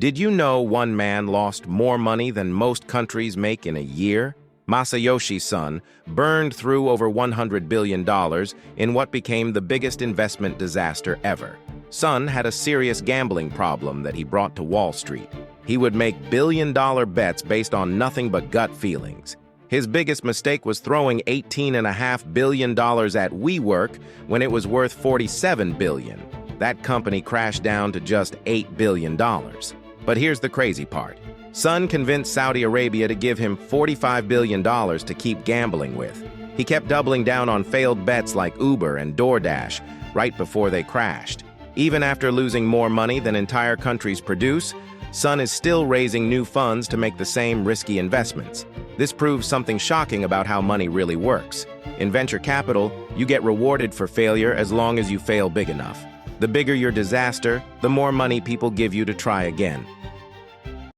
Did you know one man lost more money than most countries make in a year? Masayoshi Son burned through over $100 billion in what became the biggest investment disaster ever. Son had a serious gambling problem that he brought to Wall Street. He would make billion-dollar bets based on nothing but gut feelings. His biggest mistake was throwing $18.5 billion at WeWork when it was worth $47 billion. That company crashed down to just $8 billion. But here's the crazy part. Son convinced Saudi Arabia to give him $45 billion to keep gambling with. He kept doubling down on failed bets like Uber and DoorDash right before they crashed. Even after losing more money than entire countries produce, Son is still raising new funds to make the same risky investments. This proves something shocking about how money really works. In venture capital, you get rewarded for failure as long as you fail big enough. The bigger your disaster, the more money people give you to try again.